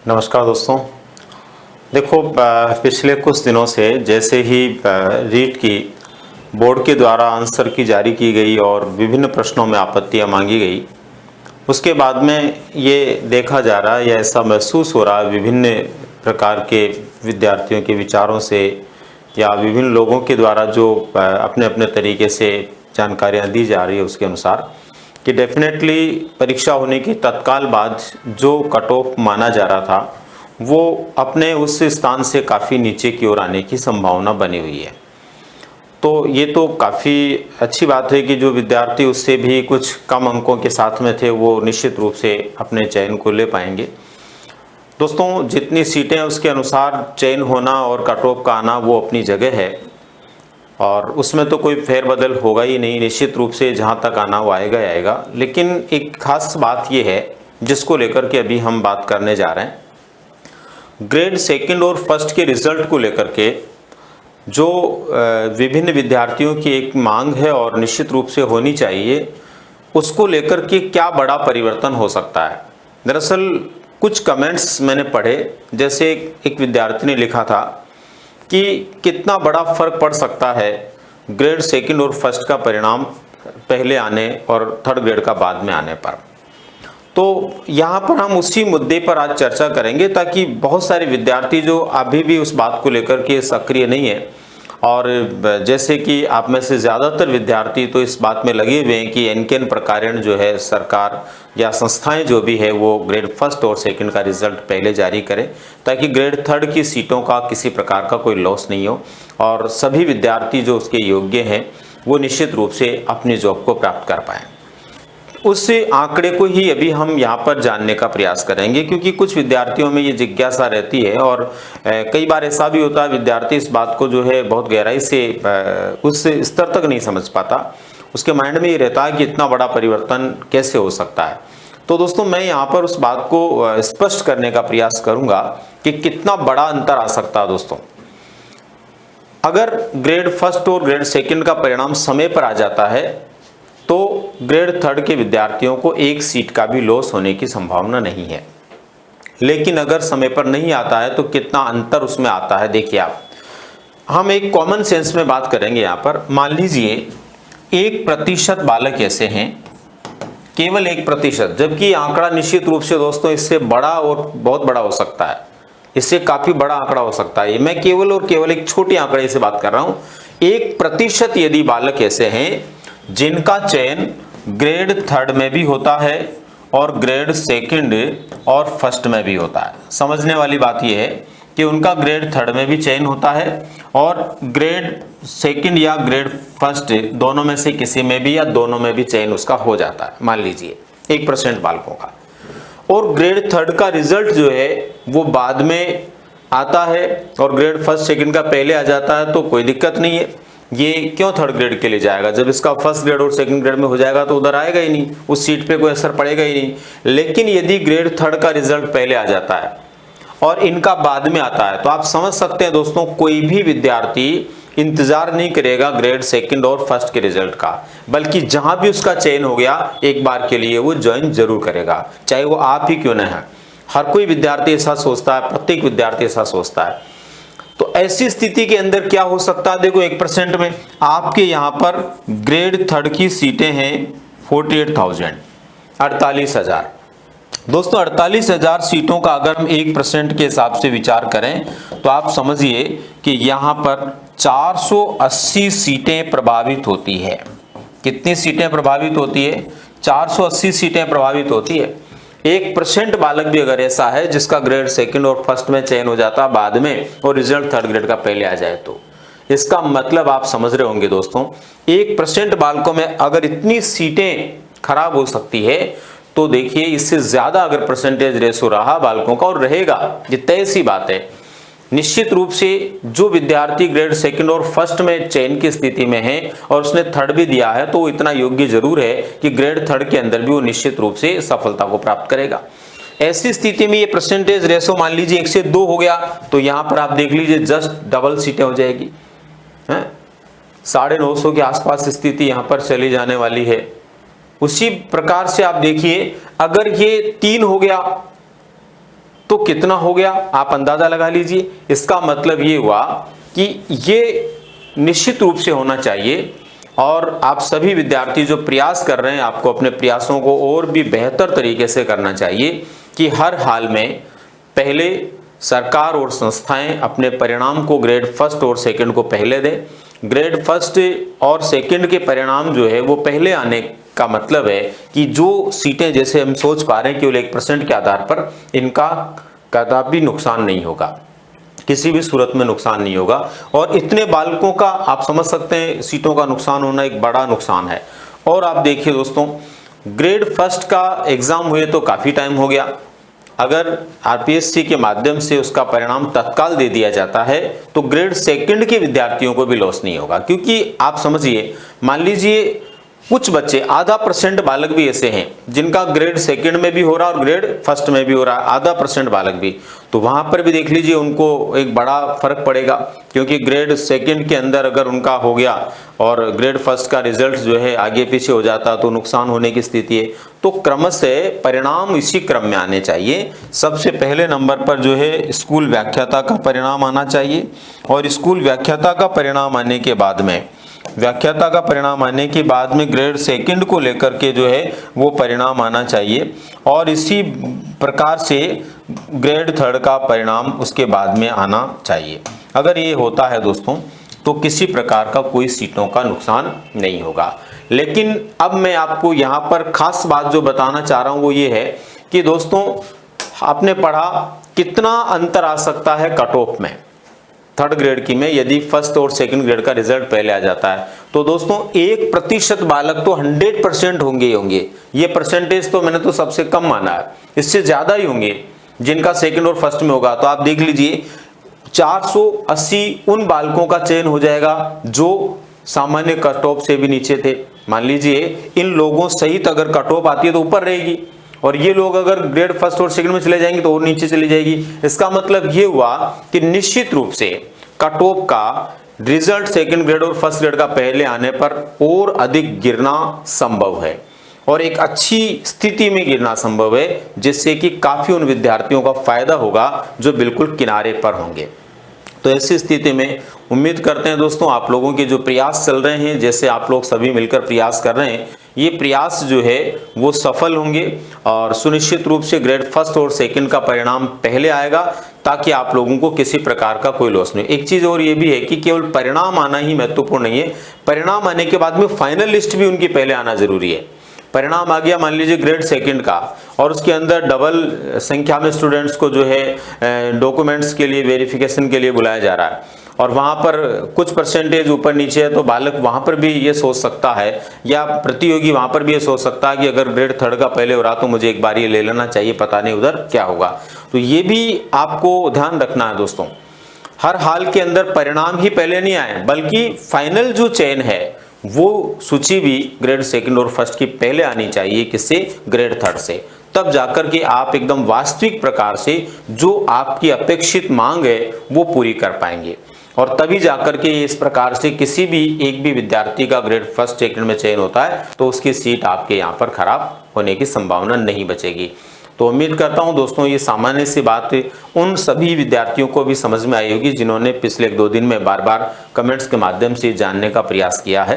नमस्कार दोस्तों। देखो, पिछले कुछ दिनों से जैसे ही रीट की बोर्ड के द्वारा आंसर की जारी की गई और विभिन्न प्रश्नों में आपत्तियां मांगी गई, उसके बाद में ये देखा जा रहा है या ऐसा महसूस हो रहा है विभिन्न प्रकार के विद्यार्थियों के विचारों से या विभिन्न लोगों के द्वारा जो अपने अपने तरीके से जानकारियाँ दी जा रही है उसके अनुसार कि डेफिनेटली परीक्षा होने की तत्काल बाद जो कट ऑफ माना जा रहा था वो अपने उस स्थान से काफ़ी नीचे की ओर आने की संभावना बनी हुई है। तो ये तो काफ़ी अच्छी बात है कि जो विद्यार्थी उससे भी कुछ कम अंकों के साथ में थे वो निश्चित रूप से अपने चयन को ले पाएंगे। दोस्तों, जितनी सीटें उसके अनुसार चयन होना और कट ऑफ का आना वो अपनी जगह है और उसमें तो कोई फेरबदल होगा ही नहीं। निश्चित रूप से जहाँ तक आना वो आएगा ही आएगा। लेकिन एक खास बात ये है जिसको लेकर के अभी हम बात करने जा रहे हैं, ग्रेड सेकंड और फर्स्ट के रिजल्ट को लेकर के जो विभिन्न विद्यार्थियों की एक मांग है और निश्चित रूप से होनी चाहिए, उसको लेकर के क्या बड़ा परिवर्तन हो सकता है। दरअसल कुछ कमेंट्स मैंने पढ़े, जैसे एक विद्यार्थी ने लिखा था कि कितना बड़ा फर्क पड़ सकता है ग्रेड सेकंड और फर्स्ट का परिणाम पहले आने और थर्ड ग्रेड का बाद में आने पर। तो यहाँ पर हम उसी मुद्दे पर आज चर्चा करेंगे ताकि बहुत सारे विद्यार्थी जो अभी भी उस बात को लेकर के सक्रिय नहीं है, और जैसे कि आप में से ज़्यादातर विद्यार्थी तो इस बात में लगे हुए हैं कि एन प्रकारेण जो है सरकार या संस्थाएं जो भी है वो ग्रेड फर्स्ट और सेकंड का रिजल्ट पहले जारी करें ताकि ग्रेड थर्ड की सीटों का किसी प्रकार का कोई लॉस नहीं हो और सभी विद्यार्थी जो उसके योग्य हैं वो निश्चित रूप से अपनी जॉब को प्राप्त कर पाएँ। उस आंकड़े को ही अभी हम यहाँ पर जानने का प्रयास करेंगे, क्योंकि कुछ विद्यार्थियों में ये जिज्ञासा रहती है और कई बार ऐसा भी होता है विद्यार्थी इस बात को जो है बहुत गहराई से उस स्तर तक नहीं समझ पाता। उसके माइंड में ये रहता है कि इतना बड़ा परिवर्तन कैसे हो सकता है। तो दोस्तों, मैं यहाँ पर उस बात को स्पष्ट करने का प्रयास करूँगा कि कितना बड़ा अंतर आ सकता है। दोस्तों, अगर ग्रेड फर्स्ट और ग्रेड सेकेंड का परिणाम समय पर आ जाता है तो ग्रेड थर्ड के विद्यार्थियों को एक सीट का भी लॉस होने की संभावना नहीं है। लेकिन अगर समय पर नहीं आता है तो कितना अंतर उसमें आता है, देखिए आप। हम एक कॉमन सेंस में बात करेंगे यहाँ पर। मान लीजिए 1% बालक ऐसे हैं, केवल 1%, जबकि आंकड़ा निश्चित रूप से दोस्तों इससे बड़ा और बहुत बड़ा हो सकता है, इससे काफी बड़ा आंकड़ा हो सकता है। मैं केवल और केवल एक छोटी आंकड़े से बात कर रहा हूं। 1% यदि बालक ऐसे हैं जिनका चयन ग्रेड थर्ड में भी होता है और ग्रेड सेकंड और फर्स्ट में भी होता है। समझने वाली बात यह है कि उनका ग्रेड थर्ड में भी चयन होता है और ग्रेड सेकंड या ग्रेड फर्स्ट दोनों में से किसी में भी या दोनों में भी चयन उसका हो जाता है। मान लीजिए 1% बालकों का, और ग्रेड थर्ड का रिजल्ट जो है वो बाद में आता है और ग्रेड फर्स्ट सेकंड का पहले आ जाता है, तो कोई दिक्कत नहीं है। ये क्यों थर्ड ग्रेड के लिए जाएगा? जब इसका फर्स्ट ग्रेड और सेकंड ग्रेड में हो जाएगा तो उधर आएगा ही नहीं, उस सीट पे कोई असर पड़ेगा ही नहीं। लेकिन यदि ग्रेड थर्ड का रिजल्ट पहले आ जाता है और इनका बाद में आता है, तो आप समझ सकते हैं दोस्तों, कोई भी विद्यार्थी इंतजार नहीं करेगा ग्रेड सेकंड और फर्स्ट के रिजल्ट का, बल्कि जहां भी उसका चयन हो गया एक बार के लिए वो ज्वाइन जरूर करेगा, चाहे वो आप ही क्यों ना है। हर कोई विद्यार्थी ऐसा सोचता है, प्रत्येक विद्यार्थी ऐसा सोचता है। तो ऐसी स्थिति के अंदर क्या हो सकता है? देखो, 1% में आपके यहां पर ग्रेड थर्ड की सीटें हैं 48,000, 48,000। दोस्तों, 48,000 सीटों का अगर हम 1% के हिसाब से विचार करें तो आप समझिए कि यहां पर 480 सीटें प्रभावित होती है। कितनी सीटें प्रभावित होती है? 480 सीटें प्रभावित होती है। 1% बालक भी अगर ऐसा है जिसका ग्रेड सेकंड और फर्स्ट में चयन हो जाता बाद में और रिजल्ट थर्ड ग्रेड का पहले आ जाए, तो इसका मतलब आप समझ रहे होंगे दोस्तों, 1% बालकों में अगर इतनी सीटें खराब हो सकती है तो देखिए इससे ज्यादा अगर परसेंटेज रेशो रहा बालकों का और रहेगा, ये तय सी बात है। निश्चित रूप से जो विद्यार्थी ग्रेड सेकंड और फर्स्ट में चयन की स्थिति में है और उसने थर्ड भी दिया है तो वो इतना योग्य जरूर है कि ग्रेड थर्ड के अंदर भी वो निश्चित रूप से सफलता को प्राप्त करेगा। ऐसी स्थिति में ये परसेंटेज रेशो मान लीजिए 1 से 2 हो गया तो यहां पर आप देख लीजिए जस्ट डबल सीटें हो जाएगी, 950 के आसपास स्थिति यहां पर चली जाने वाली है। उसी प्रकार से आप देखिए अगर ये 3 हो गया तो कितना हो गया आप अंदाजा लगा लीजिए। इसका मतलब ये हुआ कि ये निश्चित रूप से होना चाहिए और आप सभी विद्यार्थी जो प्रयास कर रहे हैं आपको अपने प्रयासों को और भी बेहतर तरीके से करना चाहिए कि हर हाल में पहले सरकार और संस्थाएं अपने परिणाम को ग्रेड फर्स्ट और सेकंड को पहले दें। ग्रेड फर्स्ट और सेकंड के परिणाम जो है वो पहले आने का मतलब है कि जो सीटें जैसे हम सोच पा रहे हैं केवल 1% के आधार पर इनका कदापि नुकसान नहीं होगा, किसी भी सूरत में नुकसान नहीं होगा। और इतने बालकों का आप समझ सकते हैं सीटों का नुकसान होना एक बड़ा नुकसान है। और आप देखिए दोस्तों, ग्रेड फर्स्ट का एग्जाम हुए तो काफ़ी टाइम हो गया, अगर आरपीएससी के माध्यम से उसका परिणाम तत्काल दे दिया जाता है तो ग्रेड सेकंड के विद्यार्थियों को भी लॉस नहीं होगा। क्योंकि आप समझिए, मान लीजिए कुछ बच्चे, 0.5% बालक भी ऐसे हैं जिनका ग्रेड सेकंड में भी हो रहा है और ग्रेड फर्स्ट में भी हो रहा है, 0.5% बालक भी, तो वहां पर भी देख लीजिए उनको एक बड़ा फर्क पड़ेगा। क्योंकि ग्रेड सेकंड के अंदर अगर उनका हो गया और ग्रेड फर्स्ट का रिजल्ट जो है आगे पीछे हो जाता तो नुकसान होने की स्थिति है। तो क्रमशः परिणाम इसी क्रम में आने चाहिए। सबसे पहले नंबर पर जो है स्कूल व्याख्याता का परिणाम आना चाहिए और स्कूल व्याख्याता का परिणाम आने के बाद में ग्रेड सेकंड को लेकर के जो है वो परिणाम आना चाहिए और इसी प्रकार से ग्रेड थर्ड का परिणाम उसके बाद में आना चाहिए। अगर ये होता है दोस्तों तो किसी प्रकार का कोई सीटों का नुकसान नहीं होगा। लेकिन अब मैं आपको यहाँ पर खास बात जो बताना चाह रहा हूँ वो ये है कि दोस्तों आपने पढ़ा कितना अंतर आ सकता है कट ऑफ में थर्ड ग्रेड की में यदि फर्स्ट और सेकंड ग्रेड का रिजल्ट पहले आ जाता है। तो दोस्तों 1% बालक तो 100% होंगे ही होंगे। ये परसेंटेज तो मैंने तो सबसे कम माना है, इससे ज्यादा ही होंगे जिनका सेकंड और फर्स्ट में होगा। तो आप देख लीजिए 480 उन बालकों का चयन हो जाएगा जो सामान्य कट ऑफ से भी नीचे थे। मान लीजिए इन लोगों सहित अगर कट ऑफ आती है तो ऊपर रहेगी और ये लोग अगर ग्रेड फर्स्ट और सेकंड में चले जाएंगे तो और नीचे चली जाएगी। इसका मतलब ये हुआ कि निश्चित रूप से कट ऑफ का रिजल्ट सेकंड ग्रेड और फर्स्ट ग्रेड का पहले आने पर और अधिक गिरना संभव है और एक अच्छी स्थिति में गिरना संभव है, जिससे कि काफी उन विद्यार्थियों का फायदा होगा जो बिल्कुल किनारे पर होंगे। तो ऐसी स्थिति में उम्मीद करते हैं दोस्तों आप लोगों के जो प्रयास चल रहे हैं, जैसे आप लोग सभी मिलकर प्रयास कर रहे हैं, ये प्रयास जो है वो सफल होंगे और सुनिश्चित रूप से ग्रेड फर्स्ट और सेकंड का परिणाम पहले आएगा ताकि आप लोगों को किसी प्रकार का कोई लॉस नहीं। एक चीज और ये भी है कि केवल परिणाम आना ही महत्वपूर्ण नहीं है, परिणाम आने के बाद में फाइनल लिस्ट भी उनकी पहले आना जरूरी है। परिणाम आ गया मान लीजिए ग्रेड सेकंड का और उसके अंदर डबल संख्या में स्टूडेंट्स को जो है डॉक्यूमेंट्स के लिए वेरिफिकेशन के लिए बुलाया जा रहा है और वहां पर कुछ परसेंटेज ऊपर नीचे है, तो बालक वहां पर भी ये सोच सकता है या प्रतियोगी वहां पर भी ये सोच सकता है कि अगर ग्रेड थर्ड का पहले हो रहा तो मुझे एक बार ये ले लेना चाहिए, पता नहीं उधर क्या होगा। तो ये भी आपको ध्यान रखना है दोस्तों, हर हाल के अंदर परिणाम ही पहले नहीं आए बल्कि फाइनल जो चयन है वो सूची भी ग्रेड सेकंड और फर्स्ट की पहले आनी चाहिए, किससे, ग्रेड थर्ड से। तब जाकर के आप एकदम वास्तविक प्रकार से जो आपकी अपेक्षित मांग है वो पूरी कर पाएंगे और तभी जाकर के इस प्रकार से किसी भी एक भी विद्यार्थी का ग्रेड फर्स्ट सेकंड में चयन होता है तो उसकी सीट आपके यहाँ पर खराब होने की संभावना नहीं बचेगी। तो उम्मीद करता हूं दोस्तों ये सामान्य सी बात उन सभी विद्यार्थियों को भी समझ में आई होगी जिन्होंने पिछले 1-2 दिन में बार बार कमेंट्स के माध्यम से जानने का प्रयास किया है।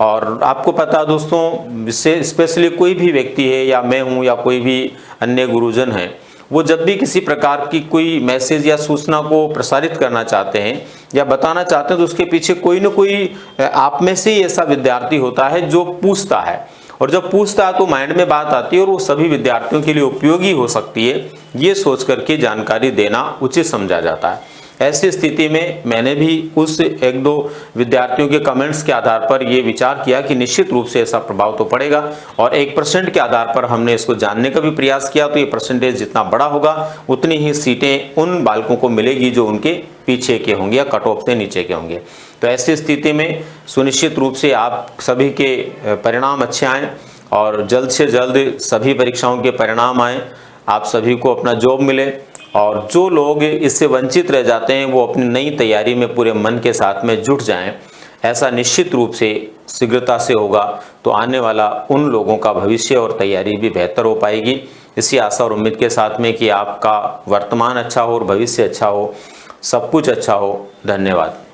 और आपको पता है दोस्तों, इससे स्पेशली कोई भी व्यक्ति है या मैं हूं या कोई भी अन्य गुरुजन है, वो जब भी किसी प्रकार की कोई मैसेज या सूचना को प्रसारित करना चाहते हैं या बताना चाहते हैं तो उसके पीछे कोई ना कोई आप में से ही ऐसा विद्यार्थी होता है जो पूछता है और जब पूछता है तो माइंड में बात आती है और वो सभी विद्यार्थियों के लिए उपयोगी हो सकती है, ये सोच करके जानकारी देना उचित समझा जाता है। ऐसी स्थिति में मैंने भी उस 1-2 विद्यार्थियों के कमेंट्स के आधार पर यह विचार किया कि निश्चित रूप से ऐसा प्रभाव तो पड़ेगा और 1% के आधार पर हमने इसको जानने का भी प्रयास किया। तो ये परसेंटेज जितना बड़ा होगा उतनी ही सीटें उन बालकों को मिलेगी जो उनके पीछे के होंगे या कट ऑफ से नीचे के होंगे। तो ऐसी स्थिति में सुनिश्चित रूप से आप सभी के परिणाम अच्छे आएँ और जल्द से जल्द सभी परीक्षाओं के परिणाम आएँ, आप सभी को अपना जॉब मिले और जो लोग इससे वंचित रह जाते हैं वो अपनी नई तैयारी में पूरे मन के साथ में जुट जाएं। ऐसा निश्चित रूप से शीघ्रता से होगा तो आने वाला उन लोगों का भविष्य और तैयारी भी बेहतर हो पाएगी इसी आशा और उम्मीद के साथ में कि आपका वर्तमान अच्छा हो और भविष्य अच्छा हो, सब कुछ अच्छा हो। धन्यवाद।